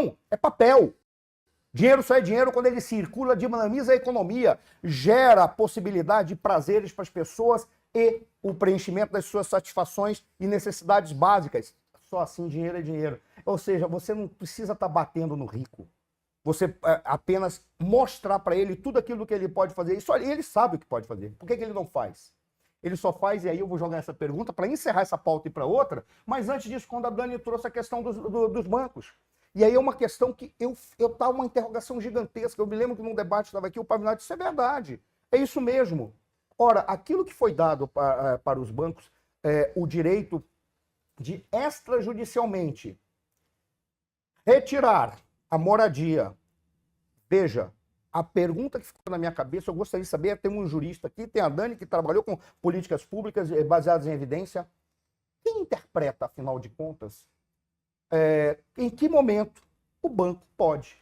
Não, é papel. Dinheiro só é dinheiro quando ele circula, dinamiza a economia, gera a possibilidade de prazeres para as pessoas e o preenchimento das suas satisfações e necessidades básicas. Só assim dinheiro é dinheiro. Ou seja, você não precisa estar batendo no rico. Você apenas mostrar para ele tudo aquilo que ele pode fazer. Isso ele sabe o que pode fazer. Por que ele não faz? Ele só faz, e aí eu vou jogar essa pergunta para encerrar essa pauta e para outra, mas antes disso, quando a Dani trouxe a questão dos bancos. E aí é uma questão que eu estava uma interrogação gigantesca. Eu me lembro que num debate estava aqui, o Pavinato disse, é verdade, é isso mesmo. Ora, aquilo que foi dado para os bancos, o direito de extrajudicialmente retirar a moradia. Veja, a pergunta que ficou na minha cabeça, eu gostaria de saber, tem um jurista aqui, tem a Dani, que trabalhou com políticas públicas baseadas em evidência. Quem interpreta, afinal de contas, em que momento o banco pode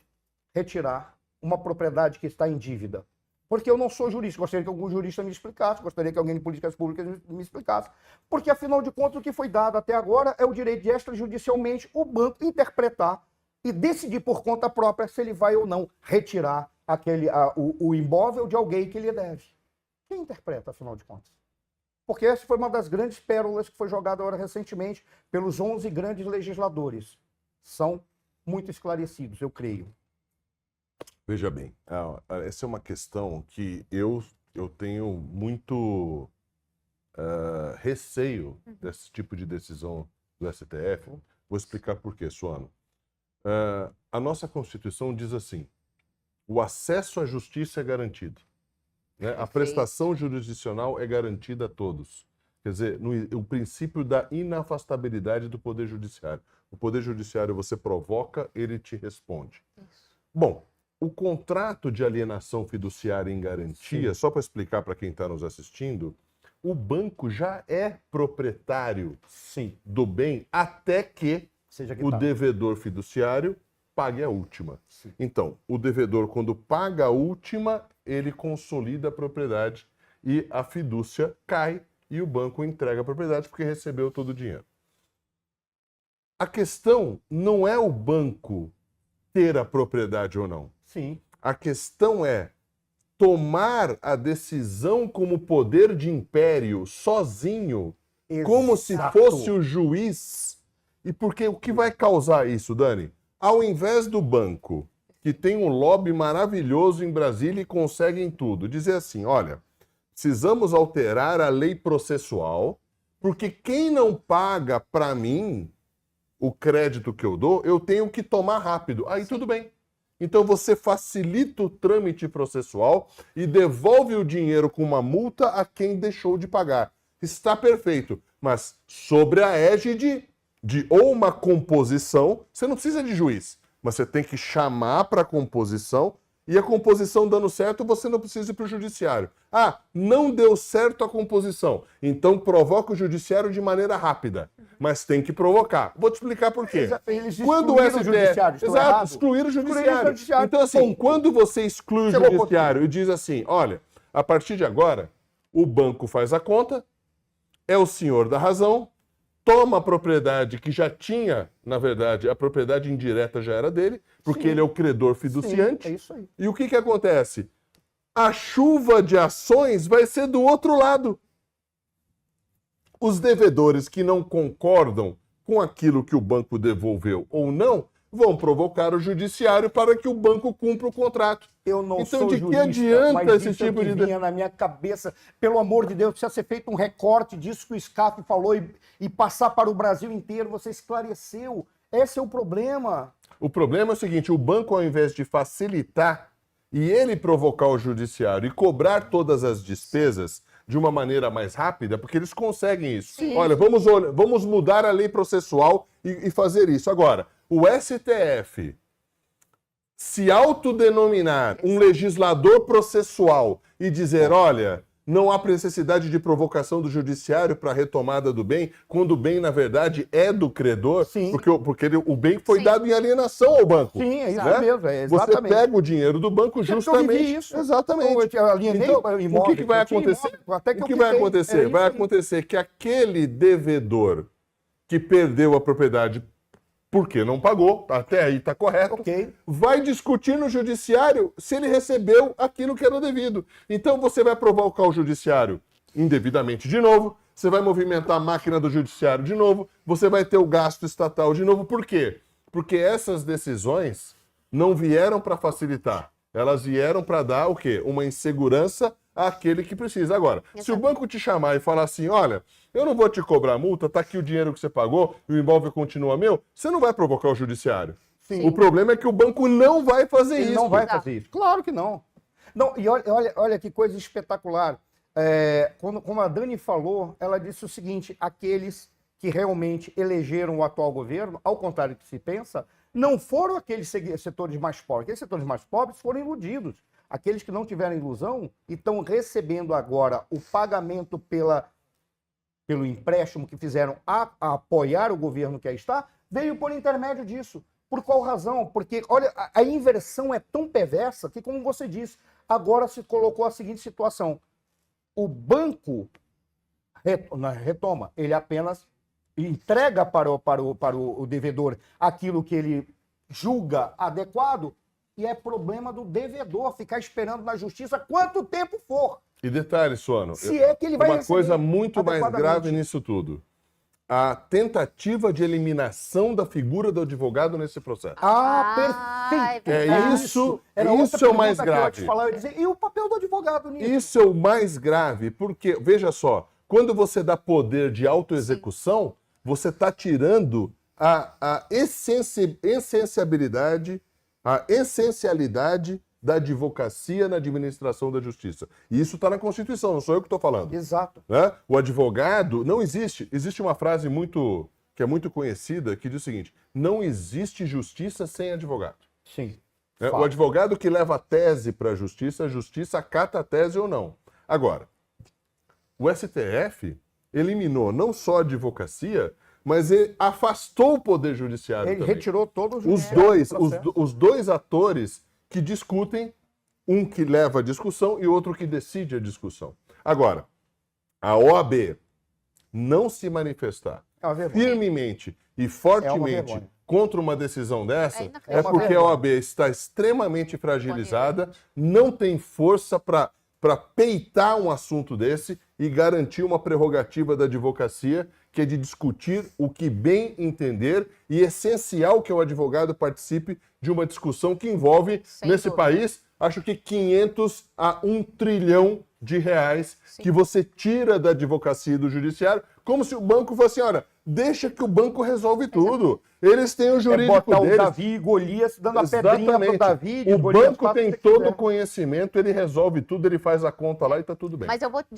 retirar uma propriedade que está em dívida? Porque eu não sou jurista, gostaria que algum jurista me explicasse, gostaria que alguém de políticas públicas me explicasse, porque, afinal de contas, o que foi dado até agora é o direito de extrajudicialmente o banco interpretar e decidir por conta própria se ele vai ou não retirar o imóvel de alguém que lhe deve. Quem interpreta, afinal de contas? Porque essa foi uma das grandes pérolas que foi jogada agora recentemente pelos 11 grandes legisladores. São muito esclarecidos, eu creio. Veja bem, essa é uma questão que eu tenho muito receio desse tipo de decisão do STF. Vou explicar por quê, Suano. A nossa Constituição diz assim, o acesso à justiça é garantido. Né? A prestação jurisdicional é garantida a todos. Quer dizer, o princípio da inafastabilidade do Poder Judiciário. O Poder Judiciário você provoca, ele te responde. Isso. Bom, o contrato de alienação fiduciária em garantia, só para explicar para quem está nos assistindo, o banco já é proprietário do bem até que o devedor fiduciário pague a última. Sim. Então, o devedor, quando paga a última, ele consolida a propriedade e a fidúcia cai e o banco entrega a propriedade porque recebeu todo o dinheiro. A questão não é o banco ter a propriedade ou não. Sim. A questão é tomar a decisão como poder de império sozinho, como se fosse o juiz. E porque o que vai causar isso, Dani? Ao invés do banco, que tem um lobby maravilhoso em Brasília e conseguem tudo, dizer assim, olha, precisamos alterar a lei processual, porque quem não paga para mim o crédito que eu dou, eu tenho que tomar rápido. Aí tudo bem. Então você facilita o trâmite processual e devolve o dinheiro com uma multa a quem deixou de pagar. Está perfeito. Mas sobre a égide de ou uma composição, você não precisa de juiz, mas você tem que chamar para a composição e a composição dando certo, você não precisa ir para o judiciário. Ah, não deu certo a composição, então provoca o judiciário de maneira rápida, mas tem que provocar. Vou te explicar por quê. Eles quando o STF... Exato, excluir o judiciário. Então assim, quando você exclui o judiciário e diz assim, olha, a partir de agora, o banco faz a conta, é o senhor da razão, toma a propriedade que já tinha, na verdade, a propriedade indireta já era dele, porque ele é o credor fiduciante. Sim, é isso aí. E o que acontece? A chuva de ações vai ser do outro lado. Os devedores que não concordam com aquilo que o banco devolveu ou não, vão provocar o judiciário para que o banco cumpra o contrato. Eu não então, sou de jurista, que adianta mas esse tipo de... vinha na minha cabeça. Pelo amor de Deus, precisa ser feito um recorte disso que o SCAF falou e passar para o Brasil inteiro. Você esclareceu. Esse é o problema. O problema é o seguinte, o banco, ao invés de facilitar e ele provocar o judiciário e cobrar todas as despesas de uma maneira mais rápida, porque eles conseguem isso. Sim. Olha, vamos mudar a lei processual e fazer isso. Agora, o STF se autodenominar um legislador processual e dizer, olha, não há necessidade de provocação do judiciário para a retomada do bem, quando o bem, na verdade, é do credor, porque o bem foi dado em alienação ao banco. Sim, é isso né? mesmo, é exatamente. Você pega o dinheiro do banco justamente... Isso. Exatamente. Eu alienei então, imóvel, o que vai acontecer? Até que o que vai acontecer? Vai acontecer que aquele devedor que perdeu a propriedade porque não pagou, até aí está correto, Ok. vai discutir no judiciário se ele recebeu aquilo que era devido. Então você vai provocar o judiciário indevidamente de novo, você vai movimentar a máquina do judiciário de novo, você vai ter o gasto estatal de novo. Por quê? Porque essas decisões não vieram para facilitar, elas vieram para dar o quê? Uma insegurança àquele que precisa. Agora, se o banco te chamar e falar assim, olha, eu não vou te cobrar multa, tá aqui o dinheiro que você pagou e o imóvel continua meu, você não vai provocar o judiciário. Sim. O problema é que o banco não vai fazer Ele isso. não vai fazer isso. Claro que não. Não, e olha que coisa espetacular. Como a Dani falou, ela disse o seguinte: aqueles que realmente elegeram o atual governo, ao contrário do que se pensa, não foram aqueles setores mais pobres. Aqueles setores mais pobres foram iludidos. Aqueles que não tiveram ilusão e estão recebendo agora o pagamento pelo empréstimo que fizeram a apoiar o governo que aí está, veio por intermédio disso. Por qual razão? Porque, olha, a inversão é tão perversa que, como você disse, agora se colocou a seguinte situação. O banco retoma, ele apenas entrega para o devedor aquilo que ele julga adequado e é problema do devedor ficar esperando na justiça quanto tempo for. E detalhe, Suano, Se é que ele vai uma coisa muito mais adequadamente. grave nisso tudo. A tentativa de eliminação da figura do advogado nesse processo. Perfeito. É isso, Era outra isso é o mais pergunta que eu ia te grave. falar, eu ia dizer, e o papel do advogado nisso? Isso é o mais grave, porque, veja só, quando você dá poder de autoexecução, você está tirando a essencialidade da advocacia na administração da justiça. E isso está na Constituição, não sou eu que estou falando. Exato. Né? O advogado, não existe. Existe uma frase que é muito conhecida que diz o seguinte: não existe justiça sem advogado. Sim. Né? O advogado que leva a tese para a justiça acata a tese ou não. Agora, o STF eliminou não só a advocacia, mas ele afastou o poder judiciário Ele também. retirou todos Os dois atores que discutem, um que leva a discussão e outro que decide a discussão. Agora, a OAB não se manifestar firmemente e fortemente contra uma decisão dessa, é porque a OAB está extremamente fragilizada, não tem força para peitar um assunto desse e garantir uma prerrogativa da advocacia, que é de discutir o que bem entender, e é essencial que o advogado participe de uma discussão que envolve, nesse país, acho que 500 a 1 trilhão de reais que você tira da advocacia e do judiciário, como se o banco fosse, olha, deixa que o banco resolve tudo. Eles têm o jurídico botar deles. o Davi e Golias dando a pedrinha pro Davi. O banco tem todo o conhecimento, ele resolve tudo, ele faz a conta lá e tá tudo bem. Mas eu vou